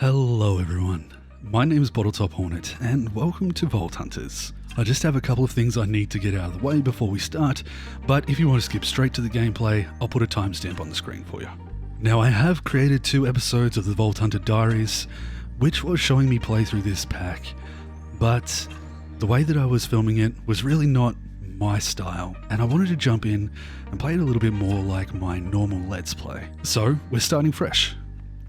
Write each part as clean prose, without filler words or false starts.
Hello everyone, my name is Bottletophornet and welcome to Vault Hunters. I just have a couple of things I need to get out of the way before we start, but if you want to skip straight to the gameplay, I'll put a timestamp on the screen for you. Now I have created 2 episodes of the Vault Hunter Diaries, which was showing me play through this pack, but the way that I was filming it was really not my style, and I wanted to jump in and play it a little bit more like my normal Let's Play. So we're starting fresh.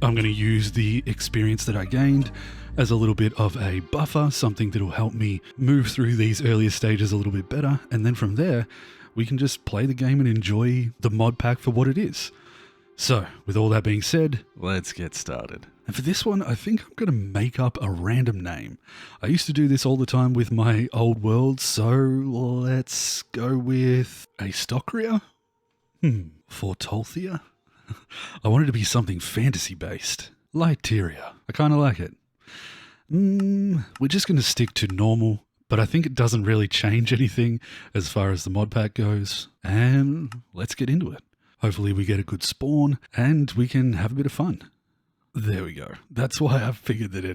I'm going to use the experience that I gained as a little bit of a buffer, something that will help me move through these earlier stages a little bit better, and then from there we can just play the game and enjoy the mod pack for what it is. So, with all that being said, let's get started. And for this one, I think I'm going to make up a random name. I used to do this all the time with my old world, so let's go with Astocria? Fortolthia? I wanted to be something fantasy-based. Lighteria. I kind of like it. We're just going to stick to normal, but I think it doesn't really change anything as far as the mod pack goes. And let's get into it. Hopefully we get a good spawn and we can have a bit of fun. There we go. That's why I figured that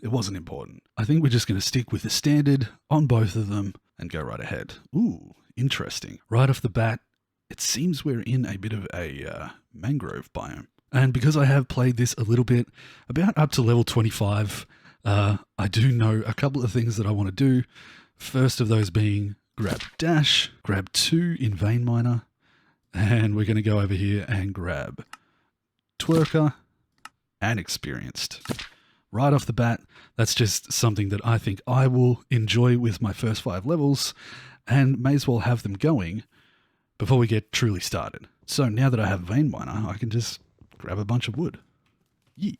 it wasn't important. I think we're just going to stick with the standard on both of them and go right ahead. Ooh, interesting. Right off the bat, it seems we're in a bit of a mangrove biome. And because I have played this a little bit, about up to level 25, I do know a couple of things that I want to do. First of those being grab dash, grab 2 in vein miner, and we're going to go over here and grab twerker and experienced. Right off the bat, that's just something that I think I will enjoy with my first 5 levels and may as well have them going before we get truly started. So now that I have vein miner, I can just grab a bunch of wood. Yeah.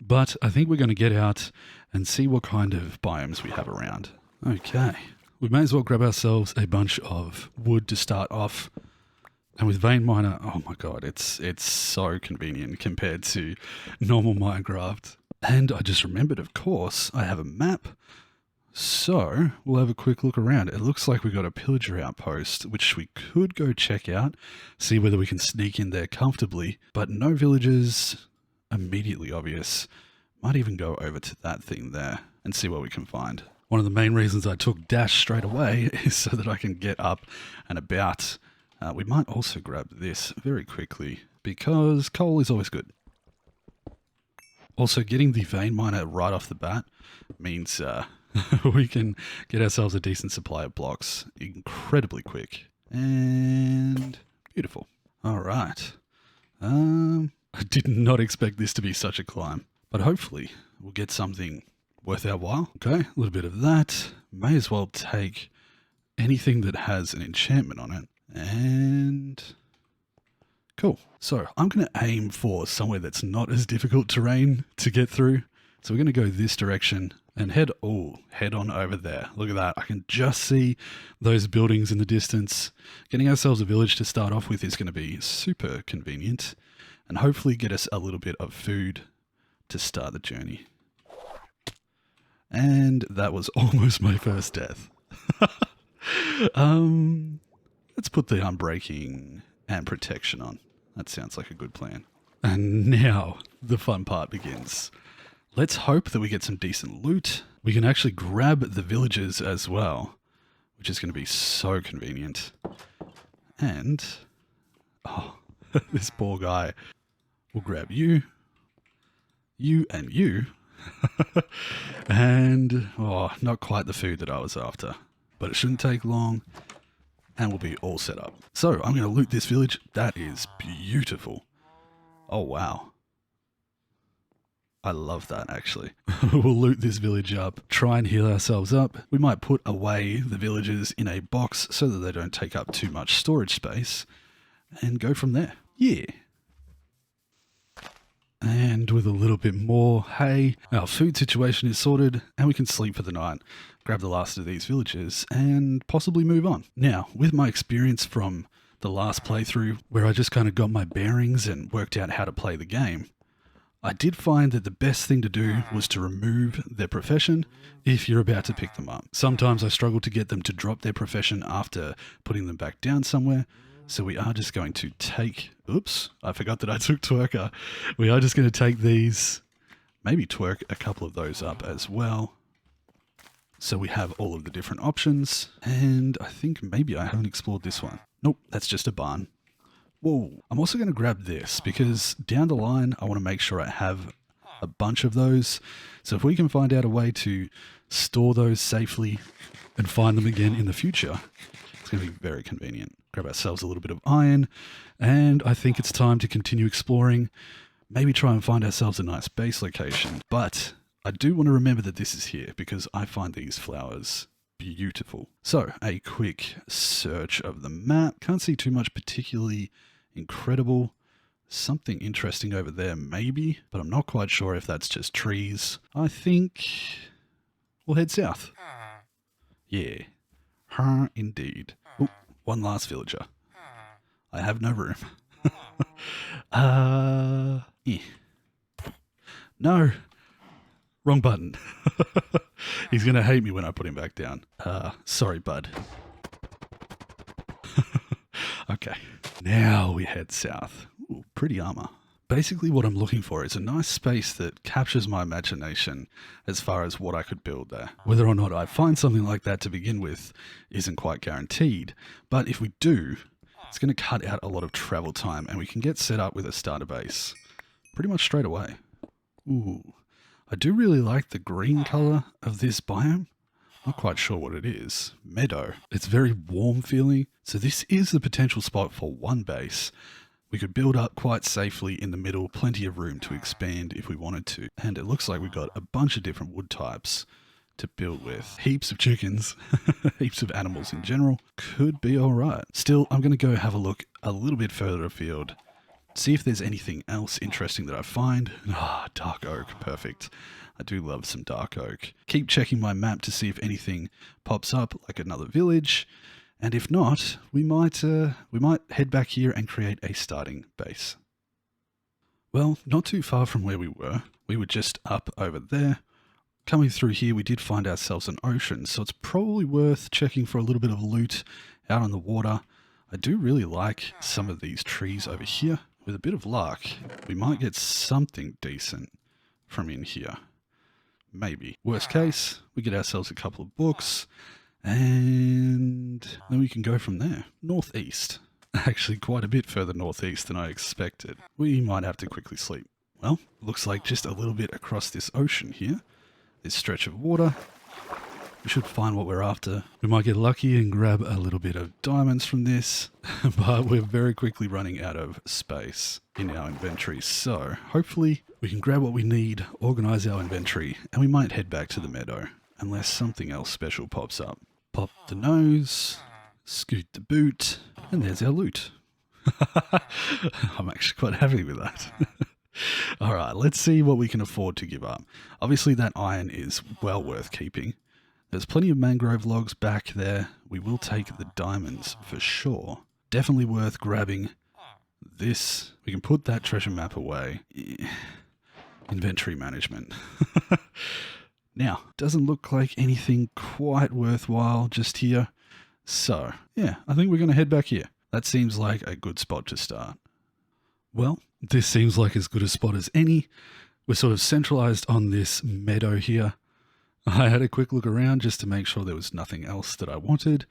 But I think we're going to get out and see what kind of biomes we have around. Okay. We may as well grab ourselves a bunch of wood to start off. And with vein miner, oh my god, it's so convenient compared to normal Minecraft. And I just remembered, of course, I have a map. So we'll have a quick look around. It looks like we've got a pillager outpost, which we could go check out, see whether we can sneak in there comfortably. But no villagers immediately obvious. Might even go over to that thing there and see what we can find. One of the main reasons I took dash straight away is so that I can get up and about. We might also grab this very quickly because coal is always good. Also, getting the vein miner right off the bat means we can get ourselves a decent supply of blocks incredibly quick. And beautiful. All right. I did not expect this to be such a climb, but hopefully we'll get something worth our while. Okay, a little bit of that. May as well take anything that has an enchantment on it. And cool. So I'm going to aim for somewhere that's not as difficult terrain to get through. So we're going to go this direction and head on over there. Look at that. I can just see those buildings in the distance. Getting ourselves a village to start off with is going to be super convenient and hopefully get us a little bit of food to start the journey. And that was almost my first death. Let's put the unbreaking and protection on. That sounds like a good plan. And now the fun part begins. Let's hope that we get some decent loot. We can actually grab the villagers as well, which is going to be so convenient. And, this poor guy. We'll grab you, and you. And, not quite the food that I was after. But it shouldn't take long. And we'll be all set up. So I'm going to loot this village. That is beautiful. Oh, wow. I love that, actually. We'll loot this village up, try and heal ourselves up. We might put away the villagers in a box so that they don't take up too much storage space. And go from there. Yeah. And with a little bit more hay, our food situation is sorted and we can sleep for the night, grab the last of these villagers and possibly move on. Now, with my experience from the last playthrough where I just kind of got my bearings and worked out how to play the game, I did find that the best thing to do was to remove their profession if you're about to pick them up. Sometimes I struggle to get them to drop their profession after putting them back down somewhere. So we are just going to take, oops, I forgot that I took twerker. We are just going to take these Maybe twerk a couple of those up as well. So we have all of the different options, and I think maybe I haven't explored this one. Nope, that's just a barn. Whoa, I'm also going to grab this because down the line I want to make sure I have a bunch of those. So if we can find out a way to store those safely and find them again in the future, it's going to be very convenient. Grab ourselves a little bit of iron, and I think it's time to continue exploring. Maybe try and find ourselves a nice base location, but I do want to remember that this is here because I find these flowers beautiful. So a quick search of the map. Can't see too much particularly incredible. Something interesting over there maybe, but I'm not quite sure if that's just trees. I think we'll head south. Yeah, indeed. Ooh, one last villager. I have no room. Yeah. No. Wrong button. He's going to hate me when I put him back down. Sorry, bud. Okay. Now we head south. Ooh, pretty armor. Basically what I'm looking for is a nice space that captures my imagination as far as what I could build there. Whether or not I find something like that to begin with isn't quite guaranteed, but if we do, it's going to cut out a lot of travel time and we can get set up with a starter base pretty much straight away. Ooh. I do really like the green color of this biome. Not quite sure what it is. Meadow. It's very warm feeling. So this is the potential spot for one base. We could build up quite safely in the middle, plenty of room to expand if we wanted to. And it looks like we've got a bunch of different wood types to build with. Heaps of chickens, heaps of animals in general. Could be all right. Still, I'm going to go have a look a little bit further afield. See if there's anything else interesting that I find. Dark oak, perfect. I do love some dark oak. Keep checking my map to see if anything pops up, like another village. And if not, we might head back here and create a starting base. Well, not too far from where we were. We were just up over there. Coming through here, we did find ourselves an ocean, so it's probably worth checking for a little bit of loot out on the water. I do really like some of these trees over here. With a bit of luck, we might get something decent from in here. Maybe. Worst case, we get ourselves a couple of books, and then we can go from there. Northeast. Actually, quite a bit further northeast than I expected. We might have to quickly sleep. Well, looks like just a little bit across this ocean here. This stretch of water. We should find what we're after. We might get lucky and grab a little bit of diamonds from this, but we're very quickly running out of space in our inventory. So hopefully we can grab what we need, organize our inventory, and we might head back to the meadow, unless something else special pops up. Pop the nose, scoot the boot, and there's our loot. I'm actually quite happy with that. All right, let's see what we can afford to give up. Obviously that iron is well worth keeping. There's plenty of mangrove logs back there. We will take the diamonds for sure. Definitely worth grabbing this. We can put that treasure map away. Inventory management. Now, doesn't look like anything quite worthwhile just here. So, yeah, I think we're going to head back here. That seems like a good spot to start. Well, this seems like as good a spot as any. We're sort of centralized on this meadow here. I had a quick look around just to make sure there was nothing else that I wanted.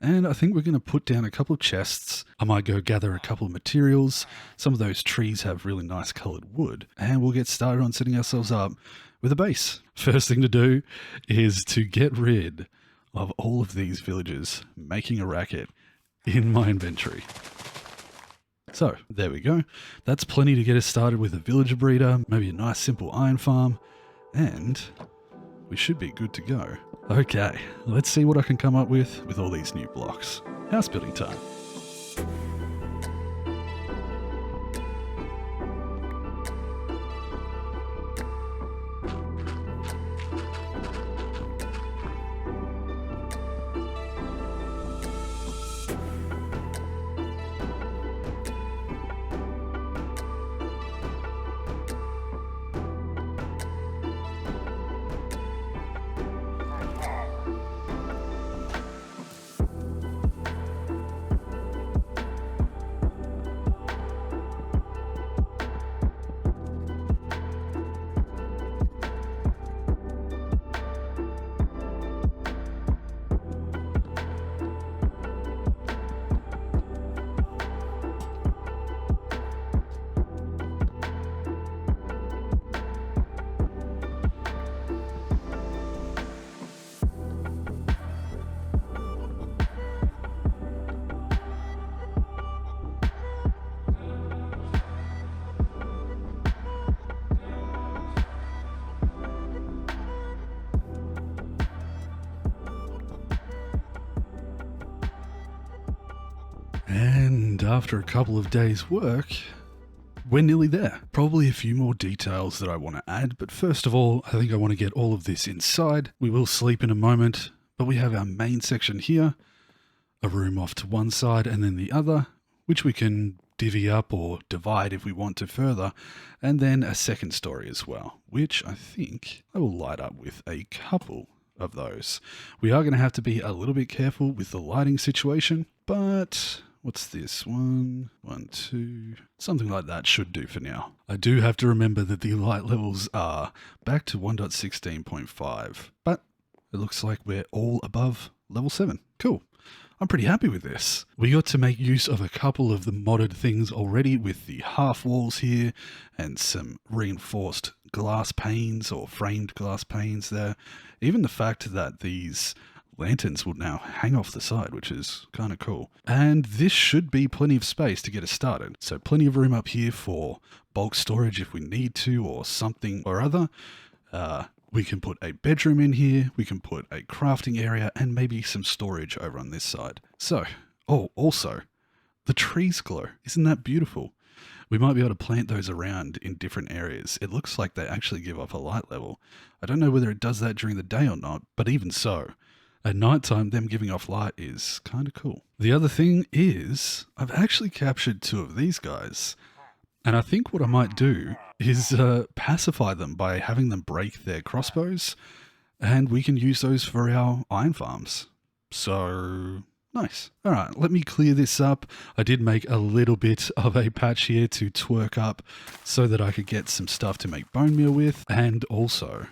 And I think we're going to put down a couple of chests. I might go gather a couple of materials. Some of those trees have really nice colored wood. And we'll get started on setting ourselves up with a base. First thing to do is to get rid of all of these villagers making a racket in my inventory. So there we go. That's plenty to get us started with a villager breeder, maybe a nice simple iron farm, and we should be good to go. Okay, let's see what I can come up with all these new blocks. House building time. And after a couple of days' work, we're nearly there. Probably a few more details that I want to add, but first of all, I think I want to get all of this inside. We will sleep in a moment, but we have our main section here, a room off to one side and then the other, which we can divvy up or divide if we want to further, and then a second story as well, which I think I will light up with a couple of those. We are going to have to be a little bit careful with the lighting situation, but what's this? 1, 2, something like that should do for now. I do have to remember that the light levels are back to 1.16.5, but it looks like we're all above level 7. Cool. I'm pretty happy with this. We got to make use of a couple of the modded things already with the half walls here and some reinforced glass panes or framed glass panes there. Even the fact that these lanterns will now hang off the side, which is kind of cool. And this should be plenty of space to get us started. So plenty of room up here for bulk storage if we need to or something or other. We can put a bedroom in here, we can put a crafting area, and maybe some storage over on this side. So, also, the trees glow. Isn't that beautiful? We might be able to plant those around in different areas. It looks like they actually give off a light level. I don't know whether it does that during the day or not, but even so, at nighttime, them giving off light is kind of cool. The other thing is, I've actually captured 2 of these guys. And I think what I might do is pacify them by having them break their crossbows, and we can use those for our iron farms. So, nice. All right, let me clear this up. I did make a little bit of a patch here to twerk up so that I could get some stuff to make bone meal with, and also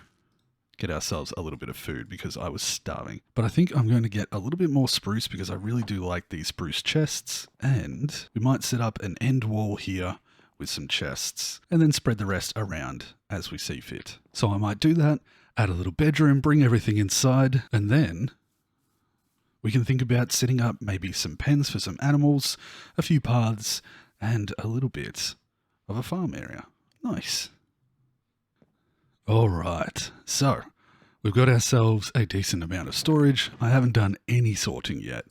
get ourselves a little bit of food because I was starving. But I think I'm going to get a little bit more spruce because I really do like these spruce chests, and we might set up an end wall here with some chests, and then spread the rest around as we see fit. So I might do that, add a little bedroom, bring everything inside, and then we can think about setting up maybe some pens for some animals, a few paths, and a little bit of a farm area. Nice. All right, so we've got ourselves a decent amount of storage. I haven't done any sorting yet.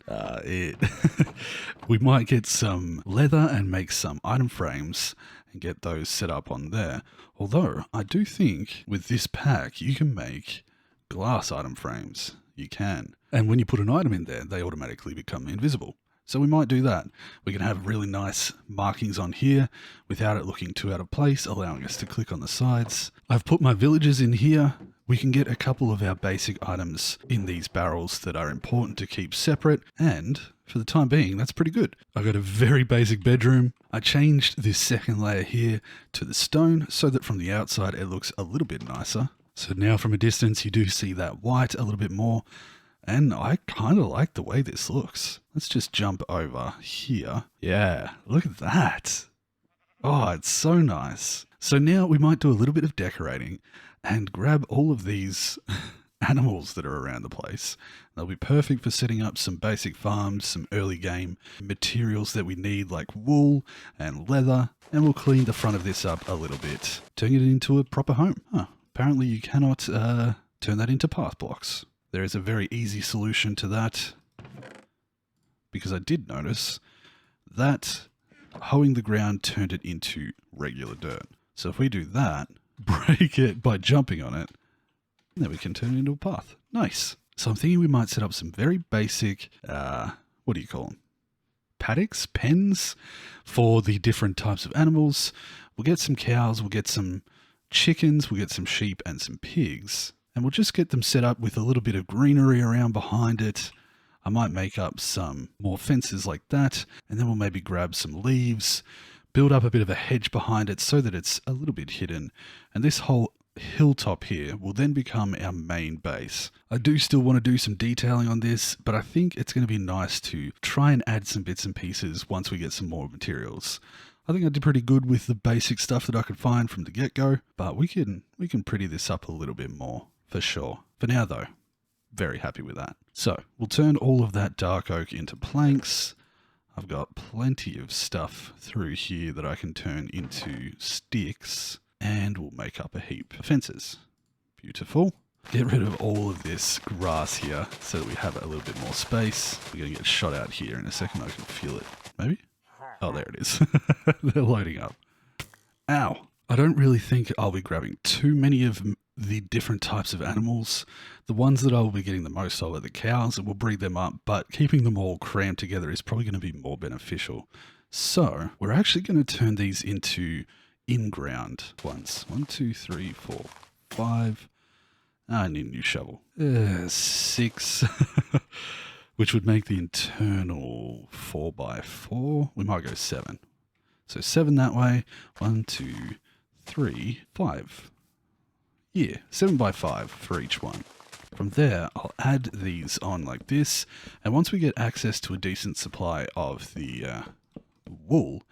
We might get some leather and make some item frames and get those set up on there. Although I do think with this pack, you can make glass item frames. You can. And when you put an item in there, they automatically become invisible. So we might do that. We can have really nice markings on here without it looking too out of place, allowing us to click on the sides. I've put my villagers in here. We can get a couple of our basic items in these barrels that are important to keep separate, and for the time being, that's pretty good. I got a very basic bedroom. I changed this second layer here to the stone so that from the outside it looks a little bit nicer. So now from a distance you do see that white a little bit more, and I kind of like the way this looks. Let's just jump over here. Yeah, look at that. Oh, it's so nice. So now we might do a little bit of decorating and grab all of these animals that are around the place. They'll be perfect for setting up some basic farms, some early game materials that we need like wool and leather, and we'll clean the front of this up a little bit, turning it into a proper home. Apparently you cannot turn that into path blocks. There is a very easy solution to that, because I did notice that hoeing the ground turned it into regular dirt. So if we do that, break it by jumping on it, then we can turn it into a path. Nice. So I'm thinking we might set up some very basic, what do you call them? Paddocks? Pens? For the different types of animals. We'll get some cows, we'll get some chickens, we'll get some sheep and some pigs. And we'll just get them set up with a little bit of greenery around behind it. I might make up some more fences like that, and then we'll maybe grab some leaves, build up a bit of a hedge behind it so that it's a little bit hidden. And this whole hilltop here will then become our main base. I do still want to do some detailing on this, but I think it's going to be nice to try and add some bits and pieces once we get some more materials. I think I did pretty good with the basic stuff that I could find from the get-go, but we can pretty this up a little bit more, for sure. For now though, very happy with that. So we'll turn all of that dark oak into planks. I've got plenty of stuff through here that I can turn into sticks, and we'll make up a heap of fences. Beautiful. Get rid of all of this grass here so that we have a little bit more space. We're going to get shot out here in a second. I can feel it. maybe? Oh, there it is. They're loading up. Ow. I don't really think I'll be grabbing too many of the different types of animals. The ones that I will be getting the most of are the cows, and we'll breed them up, but keeping them all crammed together is probably going to be more beneficial. So we're actually going to turn these into in-ground ones. 1, 2, 3, 4, 5. I need a new shovel. 6. Which would make the internal 4x4. We might go 7. So 7 that way. 1, 2, 3, 5. Yeah, 7x5 for each one. From there, I'll add these on like this. And once we get access to a decent supply of the wool,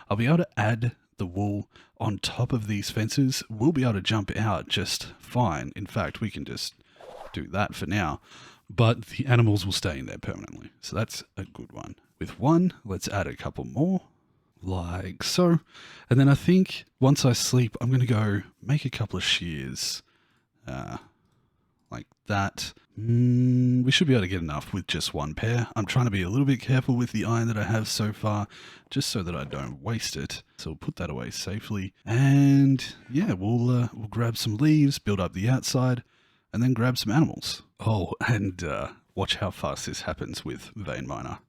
I'll be able to add the wool on top of these fences. We'll be able to jump out just fine. In fact, we can just do that for now. But the animals will stay in there permanently. So that's a good one. With one, let's add a couple more. Like so. And then I think once I sleep, I'm going to go make a couple of shears. Like that. We should be able to get enough with just one pair. I'm trying to be a little bit careful with the iron that I have so far, just so that I don't waste it. So we'll put that away safely. And yeah, we'll grab some leaves, build up the outside, and then grab some animals. Oh, and watch how fast this happens with Vein Miner.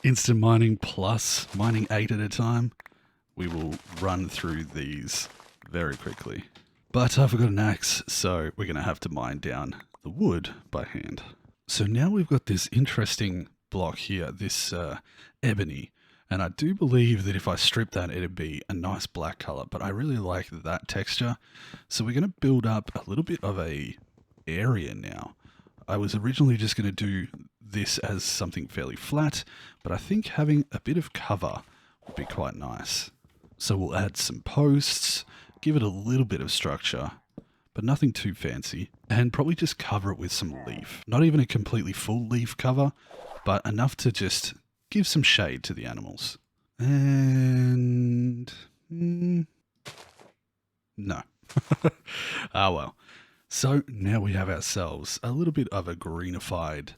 Instant mining plus mining 8 at a time. We will run through these very quickly. But I've got an axe, so we're going to have to mine down the wood by hand. So now we've got this interesting block here, this ebony. And I do believe that if I strip that, it'd be a nice black color, but I really like that texture. So we're going to build up a little bit of a area now. I was originally just going to do this as something fairly flat, but I think having a bit of cover would be quite nice. So we'll add some posts, give it a little bit of structure, but nothing too fancy, and probably just cover it with some leaf. Not even a completely full leaf cover, but enough to just give some shade to the animals. And no. Ah, well. So now we have ourselves a little bit of a greenified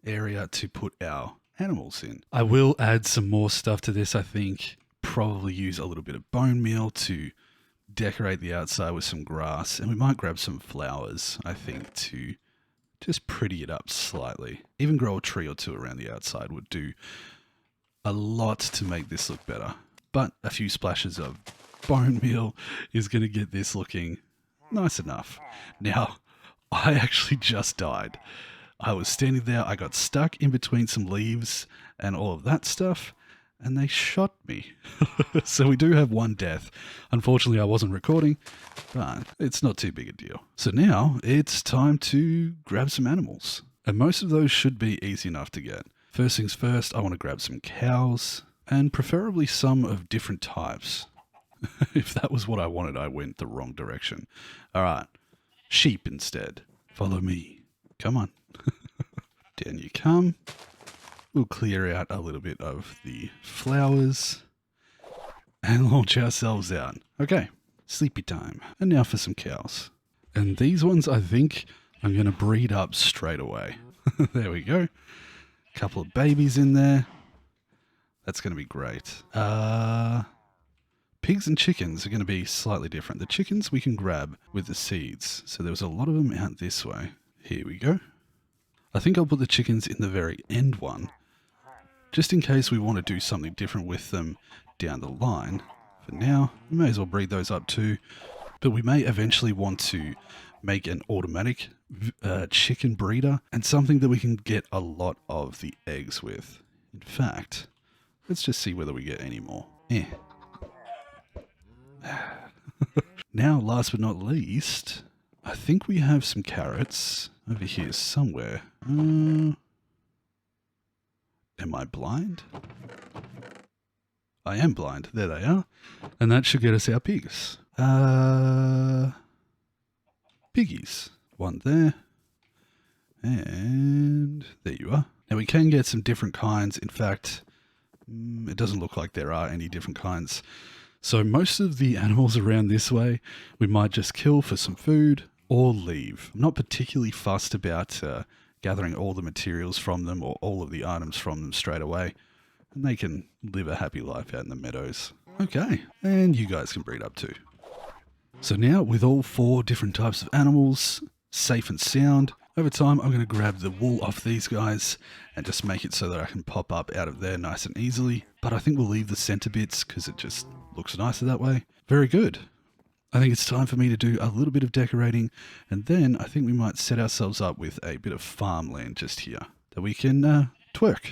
area to put our animals in. I will add some more stuff to this, I think. Probably use a little bit of bone meal to decorate the outside with some grass. And we might grab some flowers, I think, to just pretty it up slightly. Even grow a tree or two around the outside would do a lot to make this look better. But a few splashes of bone meal is going to get this looking nice enough. Now, I actually just died. I was standing there, I got stuck in between some leaves and all of that stuff, and they shot me. So we do have one death. Unfortunately, I wasn't recording, but it's not too big a deal. So now it's time to grab some animals. And most of those should be easy enough to get. First things first, I want to grab some cows, and preferably some of different types. If that was what I wanted, I went the wrong direction. All right, sheep instead. Follow me. Come on. Down you come. We'll clear out a little bit of the flowers and launch ourselves out. Okay, sleepy time. And now for some cows. And these ones, I think I'm going to breed up straight away. There we go. Couple of babies in there. That's going to be great. Pigs and chickens are going to be slightly different. The chickens we can grab with the seeds. So there was a lot of them out this way. Here we go. I think I'll put the chickens in the very end one, just in case we want to do something different with them down the line. For now, we may as well breed those up too, but we may eventually want to make an automatic chicken breeder and something that we can get a lot of the eggs with. In fact, let's just see whether we get any more. Now, last but not least, I think we have some carrots over here somewhere. Am I blind? I am blind. There they are. And that should get us our pigs. Piggies. One there. And there you are. Now we can get some different kinds. In fact, it doesn't look like there are any different kinds. So most of the animals around this way, we might just kill for some food or leave. I'm not particularly fussed about gathering all the materials from them or all of the items from them straight away, and they can live a happy life out in the meadows. Okay, and you guys can breed up too. So now with all 4 different types of animals, safe and sound, over time I'm going to grab the wool off these guys and just make it so that I can pop up out of there nice and easily. But I think we'll leave the center bits because it just looks nicer that way. Very good. I think it's time for me to do a little bit of decorating, and then I think we might set ourselves up with a bit of farmland just here that we can twerk.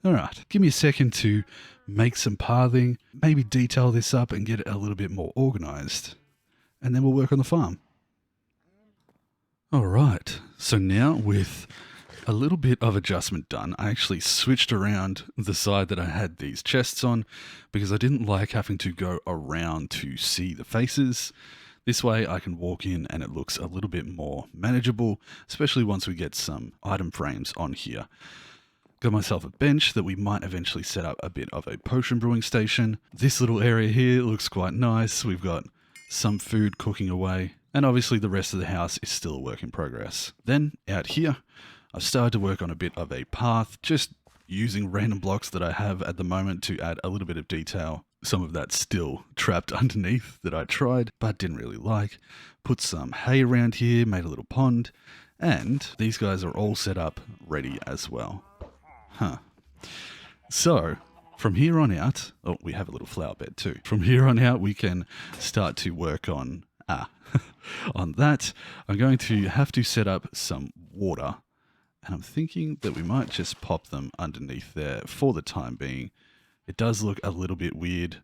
Alright, give me a second to make some pathing, maybe detail this up and get it a little bit more organised, and then we'll work on the farm. Alright, so now with a little bit of adjustment done, I actually switched around the side that I had these chests on because I didn't like having to go around to see the faces. This way I can walk in and it looks a little bit more manageable, especially once we get some item frames on here. Got myself a bench that we might eventually set up a bit of a potion brewing station. This little area here looks quite nice. We've got some food cooking away, and obviously the rest of the house is still a work in progress. Then out here, I've started to work on a bit of a path, just using random blocks that I have at the moment to add a little bit of detail. Some of that's still trapped underneath that I tried, but didn't really like. Put some hay around here, made a little pond, and these guys are all set up, ready as well. So, from here on out, oh, we have a little flower bed too. From here on out, we can start to work on, on that. I'm going to have to set up some water, and I'm thinking that we might just pop them underneath there for the time being. It does look a little bit weird,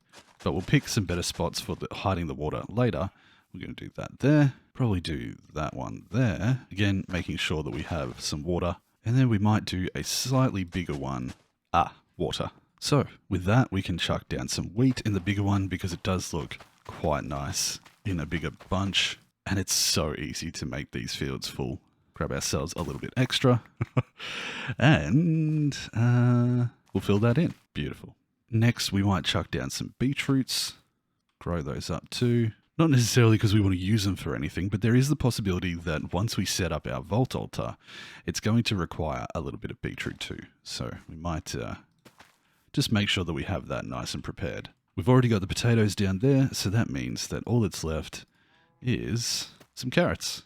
but we'll pick some better spots for hiding the water later. We're going to do that there. Probably do that one there. Again, making sure that we have some water. And then we might do a slightly bigger one. Water. So with that, we can chuck down some wheat in the bigger one because it does look quite nice in a bigger bunch. And it's so easy to make these fields full. Grab ourselves a little bit extra. And we'll fill that in. Beautiful. Next, we might chuck down some beetroots. Grow those up too. Not necessarily because we want to use them for anything, but there is the possibility that once we set up our vault altar, it's going to require a little bit of beetroot too. So we might just make sure that we have that nice and prepared. We've already got the potatoes down there, so that means that all that's left is some carrots.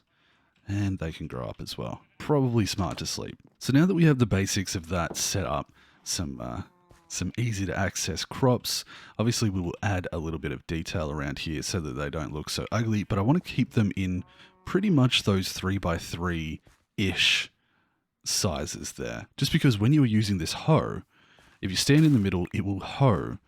And they can grow up as well. Probably smart to sleep. So now that we have the basics of that set up, some easy to access crops. Obviously we will add a little bit of detail around here so that they don't look so ugly, but I want to keep them in pretty much those 3x3-ish sizes there. Just because when you're using this hoe, if you stand in the middle, it will hoe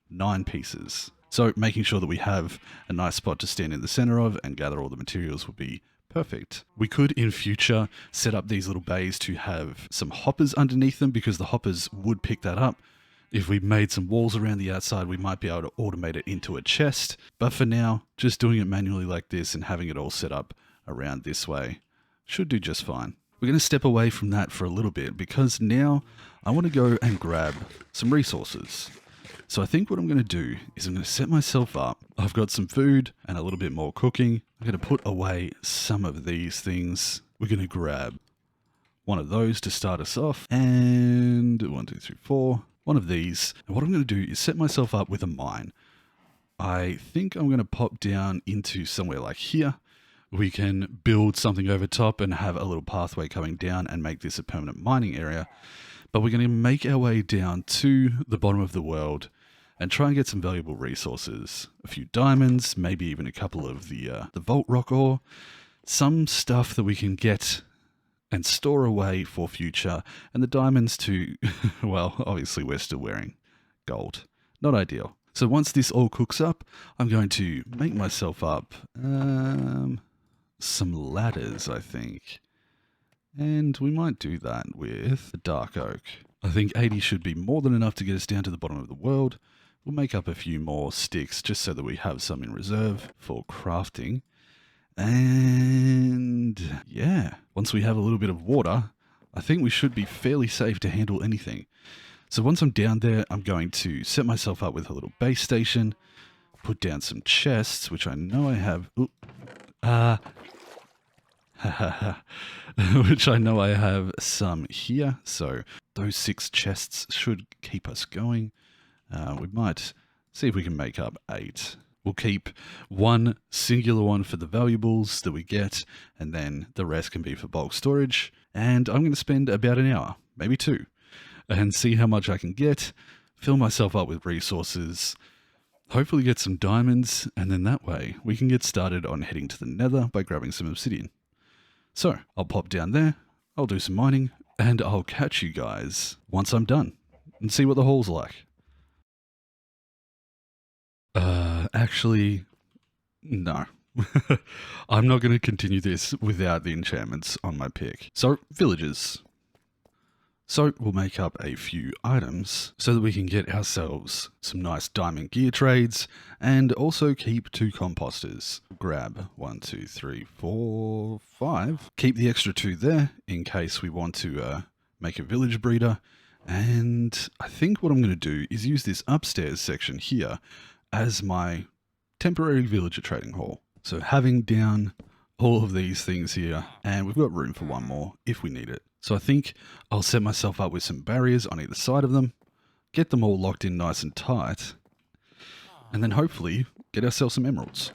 9 pieces. So making sure that we have a nice spot to stand in the center of and gather all the materials will be perfect. We could in future set up these little bays to have some hoppers underneath them because the hoppers would pick that up. If we made some walls around the outside, we might be able to automate it into a chest. But for now, just doing it manually like this and having it all set up around this way should do just fine. We're going to step away from that for a little bit because now I want to go and grab some resources. So I think what I'm going to do is I'm going to set myself up. I've got some food and a little bit more cooking. I'm going to put away some of these things. We're going to grab one of those to start us off. And 1, 2, 3, 4. One of these. And what I'm going to do is set myself up with a mine. I think I'm going to pop down into somewhere like here. We can build something over top and have a little pathway coming down and make this a permanent mining area. But we're going to make our way down to the bottom of the world and try and get some valuable resources. A few diamonds, maybe even a couple of the vault rock ore. Some stuff that we can get and store away for future. And the diamonds to, well, obviously we're still wearing gold. Not ideal. So once this all cooks up, I'm going to make myself up some ladders, I think. And we might do that with the dark oak. I think 80 should be more than enough to get us down to the bottom of the world. We'll make up a few more sticks just so that we have some in reserve for crafting. And yeah, once we have a little bit of water, I think we should be fairly safe to handle anything. So once I'm down there, I'm going to set myself up with a little base station, put down some chests, which I know I have. which I know I have some here. So those 6 chests should keep us going. We might see if we can make up 8. We'll keep one singular one for the valuables that we get, and then the rest can be for bulk storage. And I'm going to spend about an hour, maybe 2, and see how much I can get, fill myself up with resources, hopefully get some diamonds, and then that way we can get started on heading to the Nether by grabbing some obsidian. So I'll pop down there, I'll do some mining, and I'll catch you guys once I'm done and see what the haul's like. Actually, no. I'm not going to continue this without the enchantments on my pick. So, villagers. So, we'll make up a few items so that we can get ourselves some nice diamond gear trades and also keep 2 composters. Grab 1, 2, 3, 4, 5. Keep the extra 2 there in case we want to make a village breeder. And I think what I'm going to do is use this upstairs section here as my temporary villager trading hall. So having down all of these things here, and we've got room for one more if we need it. So I think I'll set myself up with some barriers on either side of them, get them all locked in nice and tight, and then hopefully get ourselves some emeralds.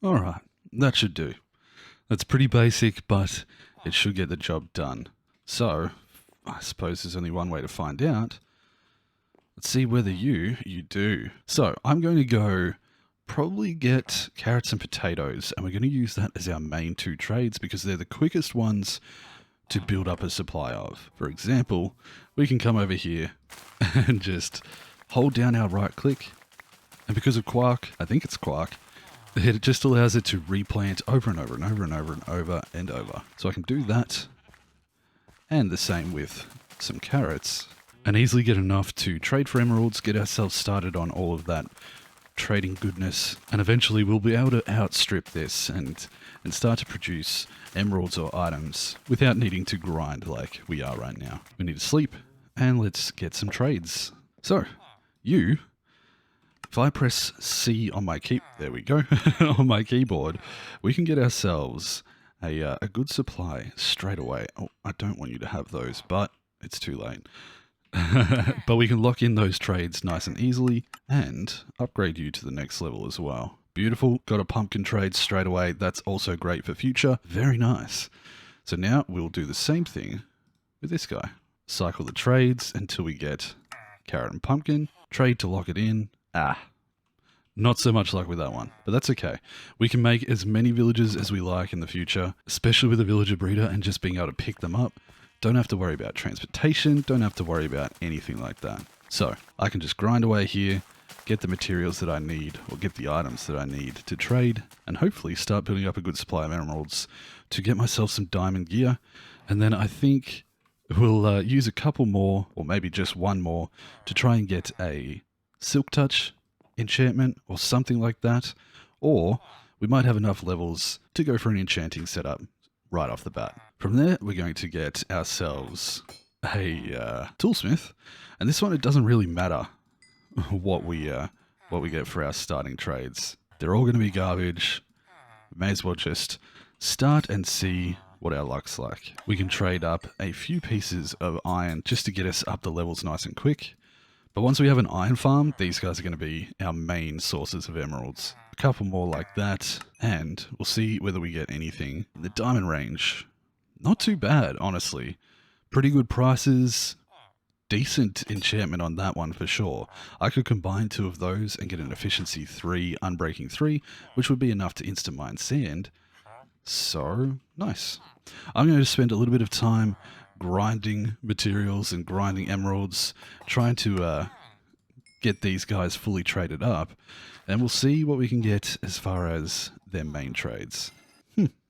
Alright, that should do. That's pretty basic, but it should get the job done. So, I suppose there's only one way to find out. Let's see whether you do. So, I'm going to go probably get carrots and potatoes, and we're going to use that as our main 2 trades because they're the quickest ones to build up a supply of. For example, we can come over here and just hold down our right click, and because of Quark, I think it's Quark, it just allows it to replant over and over and over and over and over and over. So I can do that, and the same with some carrots, and easily get enough to trade for emeralds, get ourselves started on all of that trading goodness, and eventually we'll be able to outstrip this and start to produce emeralds or items without needing to grind like we are right now. We need to sleep, and let's get some trades. So, if I press C on my there we go, on my keyboard, we can get ourselves a good supply straight away. Oh, I don't want you to have those, but it's too late. But we can lock in those trades nice and easily and upgrade you to the next level as well. Beautiful, got a pumpkin trade straight away. That's also great for future. Very nice. So now we'll do the same thing with this guy. Cycle the trades until we get carrot and pumpkin. Trade to lock it in. Not so much luck with that one, but that's okay. We can make as many villagers as we like in the future, especially with a villager breeder and just being able to pick them up. Don't have to worry about transportation, don't have to worry about anything like that. So, I can just grind away here, get the materials that I need, or get the items that I need to trade, and hopefully start building up a good supply of emeralds to get myself some diamond gear. And then I think we'll use a couple more, or maybe just one more, to try and get a silk touch enchantment or something like that. Or we might have enough levels to go for an enchanting setup right off the bat. From there, we're going to get ourselves a toolsmith, and this one, it doesn't really matter what we get for our starting trades. They're all going to be garbage. May as well just start and see what our luck's like. We can trade up a few pieces of iron just to get us up the levels nice and quick. But once we have an iron farm, these guys are going to be our main sources of emeralds. A couple more like that, and we'll see whether we get anything in the diamond range. Not too bad, honestly. Pretty good prices. Decent enchantment on that one for sure. I could combine 2 of those and get an efficiency 3, unbreaking 3, which would be enough to instant mine sand. So, nice. I'm going to spend a little bit of time grinding materials and grinding emeralds, trying to get these guys fully traded up, and we'll see what we can get as far as their main trades.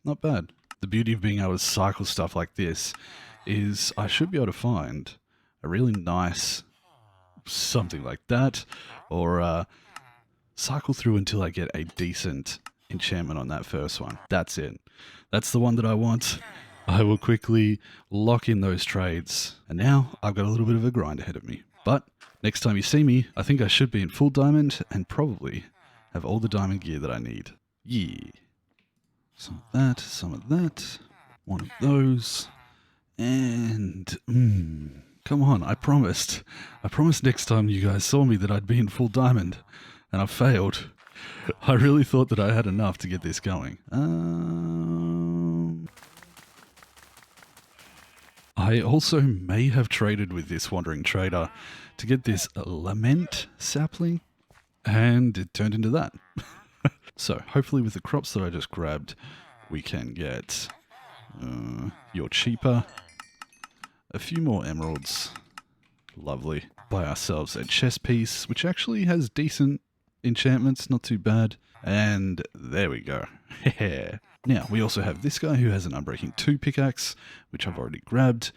Not bad. The beauty of being able to cycle stuff like this is I should be able to find a really nice something like that, or cycle through until I get a decent enchantment on that first one. That's it. That's the one that I want. I will quickly lock in those trades, and now I've got a little bit of a grind ahead of me. But next time you see me, I think I should be in full diamond and probably have all the diamond gear that I need. Yeah. Some of that, some of that. one of those. And, come on, I promised. I promised next time you guys saw me that I'd be in full diamond. And I failed. I really thought that I had enough to get this going. I also may have traded with this wandering trader to get this lament sapling. And it turned into that. So, hopefully with the crops that I just grabbed, we can get your cheaper, a few more emeralds, lovely, buy ourselves a chest piece, which actually has decent enchantments, not too bad, and there we go. Now, we also have this guy who has an Unbreaking 2 pickaxe, which I've already grabbed.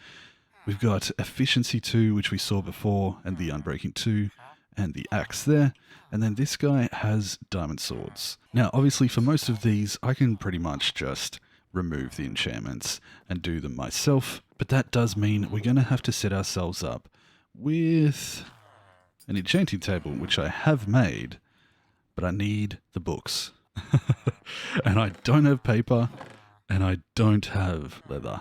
We've got Efficiency 2, which we saw before, and the Unbreaking 2, and the axe there. And then this guy has diamond swords. Now, obviously, for most of these, I can pretty much just remove the enchantments and do them myself. But that does mean we're going to have to set ourselves up with an enchanting table, which I have made, but I need the books. And I don't have paper, and I don't have leather.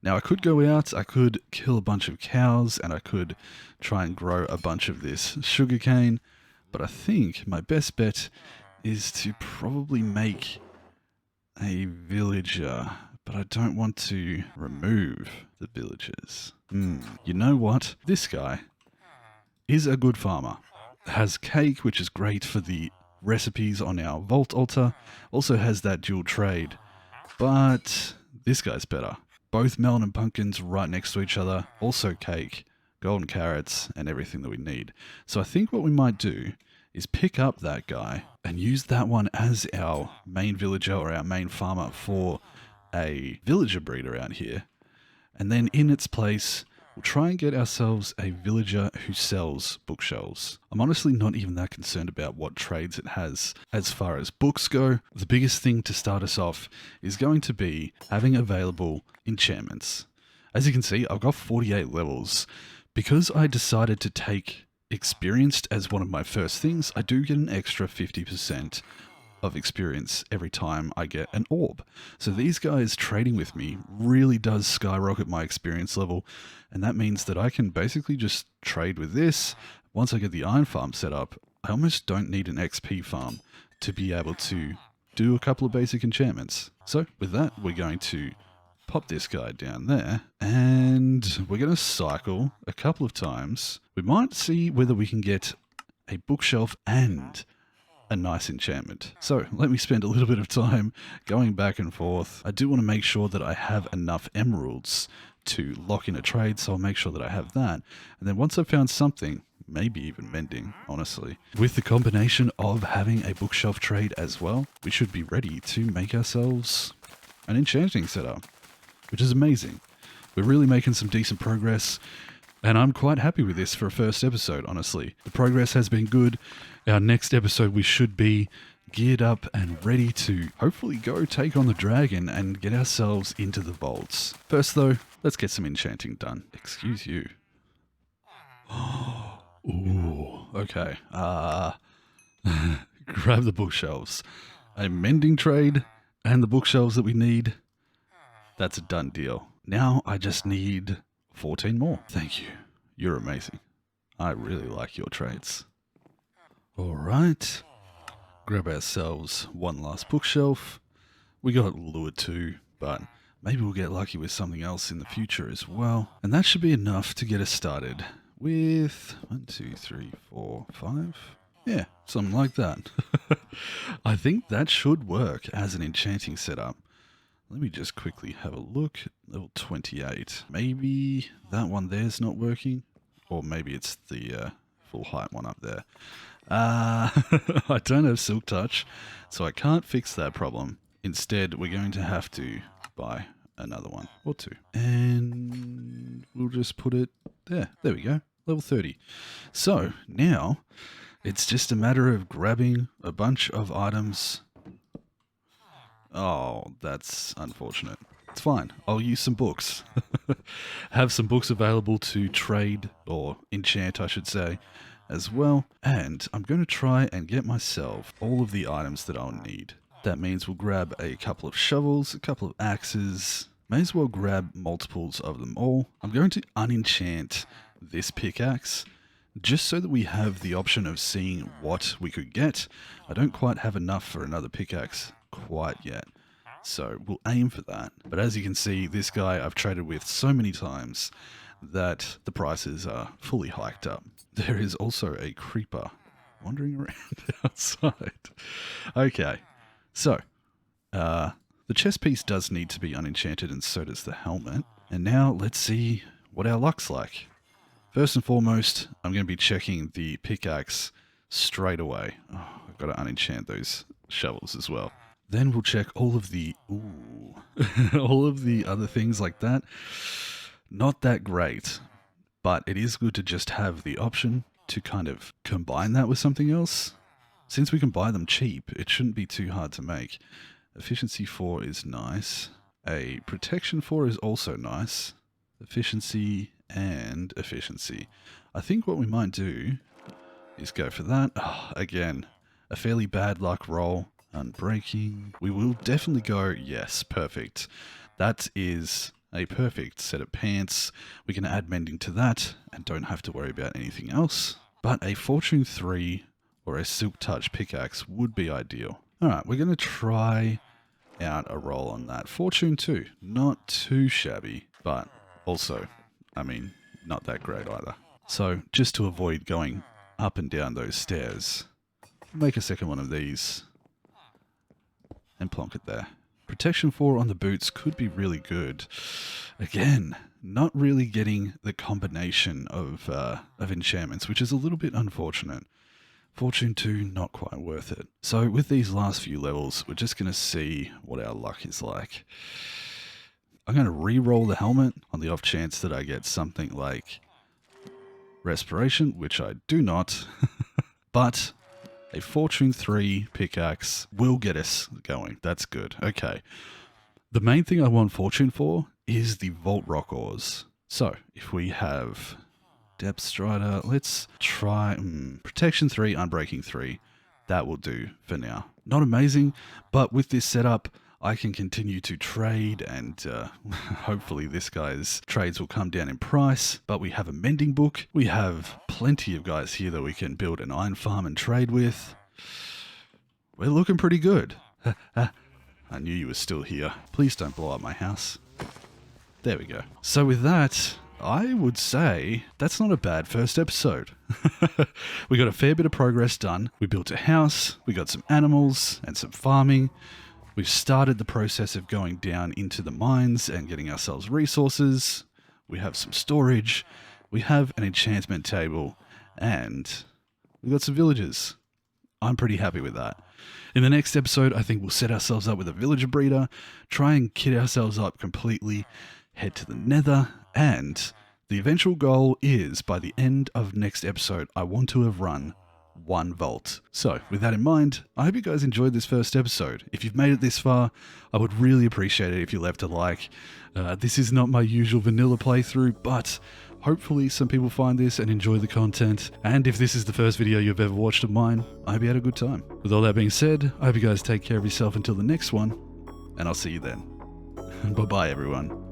Now, I could go out, I could kill a bunch of cows, and I could try and grow a bunch of this sugarcane, but I think my best bet is to probably make a villager, but I don't want to remove the villagers. You know what? This guy is a good farmer. Has cake, which is great for the recipes on our vault altar. Also has that dual trade, but this guy's better. Both melon and pumpkins right next to each other, also cake, golden carrots, and everything that we need. So I think what we might do is pick up that guy and use that one as our main villager or our main farmer for a villager breeder out here. And then in its place, we'll try and get ourselves a villager who sells bookshelves. I'm honestly not even that concerned about what trades it has. As far as books go, the biggest thing to start us off is going to be having available enchantments. As you can see, I've got 48 levels. Because I decided to take experienced as one of my first things, I do get an extra 50% of experience every time I get an orb. So these guys trading with me really does skyrocket my experience level, and that means that I can basically just trade with this. Once I get the iron farm set up, I almost don't need an XP farm to be able to do a couple of basic enchantments. So with that, we're going to pop this guy down there, and we're going to cycle a couple of times. We might see whether we can get a bookshelf and a nice enchantment. So let me spend a little bit of time going back and forth. I do want to make sure that I have enough emeralds to lock in a trade, so I'll make sure that I have that. And then once I've found something, maybe even mending, honestly, with the combination of having a bookshelf trade as well, we should be ready to make ourselves an enchanting setup, which is amazing. We're really making some decent progress, and I'm quite happy with this for a first episode, honestly. The progress has been good. Our next episode, we should be geared up and ready to hopefully go take on the dragon and get ourselves into the vaults. First, though, let's get some enchanting done. Excuse you. Ooh, okay. Grab the bookshelves. A mending trade and the bookshelves that we need. That's a done deal. Now I just need 14 more. Thank you. You're amazing. I really like your trades. All right. Grab ourselves one last bookshelf. We got lure 2, but maybe we'll get lucky with something else in the future as well. And that should be enough to get us started with 1, 2, 3, 4, 5. Yeah, something like that. I think that should work as an enchanting setup. Let me just quickly have a look. Level 28. Maybe that one there's not working. Or maybe it's the full height one up there. I don't have Silk Touch, so I can't fix that problem. Instead, we're going to have to buy another one or two. And we'll just put it there. There we go. Level 30. So now it's just a matter of grabbing a bunch of items. Oh, that's unfortunate. It's fine. I'll use some books. Have some books available to trade, or enchant, I should say, as well. And I'm going to try and get myself all of the items that I'll need. That means we'll grab a couple of shovels, a couple of axes, May as well grab multiples of them all. I'm going to unenchant this pickaxe just so that we have the option of seeing what we could get. I don't quite have enough for another pickaxe quite yet, so we'll aim for that. But as you can see, this guy I've traded with so many times that the prices are fully hiked up. There is also a creeper wandering around outside. Okay, so the chest piece does need to be unenchanted, and so does the helmet. And now let's see what our luck's like. First and foremost, I'm going to be checking the pickaxe straight away. Oh, I've got to unenchant those shovels as well. Then we'll check all of the all of the other things like that. Not that great, but it is good to just have the option to kind of combine that with something else. Since we can buy them cheap, it shouldn't be too hard to make. Efficiency 4 is nice. A protection 4 is also nice. Efficiency and efficiency. I think what we might do is go for that. Oh, again, a fairly bad luck roll. Unbreaking. We will definitely go, yes, perfect. That is a perfect set of pants. We can add mending to that and don't have to worry about anything else. But a Fortune 3 or a Silk Touch pickaxe would be ideal. Alright, we're going to try out a roll on that. Fortune 2, not too shabby, but also, I mean, not that great either. So, just to avoid going up and down those stairs, make a second one of these and plonk it there. Protection 4 on the boots could be really good. Again, not really getting the combination of enchantments, which is a little bit unfortunate. Fortune 2, not quite worth it. So with these last few levels, we're just going to see what our luck is like. I'm going to re-roll the helmet on the off chance that I get something like Respiration, which I do not, but a Fortune 3 pickaxe will get us going. That's good. Okay. The main thing I want Fortune for is the Vault Rock ores. So if we have Depth Strider, let's try Protection 3, Unbreaking 3. That will do for now. Not amazing, but with this setup, I can continue to trade and hopefully this guy's trades will come down in price. But we have a mending book. We have plenty of guys here that we can build an iron farm and trade with. We're looking pretty good. I knew you were still here. Please don't blow up my house. There we go. So with that, I would say that's not a bad first episode. We got a fair bit of progress done. We built a house, we got some animals and some farming. We've started the process of going down into the mines and getting ourselves resources. We have some storage. We have an enchantment table and we've got some villagers. I'm pretty happy with that. In the next episode, I think we'll set ourselves up with a villager breeder, try and kit ourselves up completely, head to the nether, and the eventual goal is, by the end of next episode, I want to have run 1 vault. So, with that in mind, I hope you guys enjoyed this first episode. If you've made it this far, I would really appreciate it if you left a like. This is not my usual vanilla playthrough, but hopefully some people find this and enjoy the content. And if this is the first video you've ever watched of mine, I hope you had a good time. With all that being said, I hope you guys take care of yourself until the next one, and I'll see you then. Bye-bye, everyone.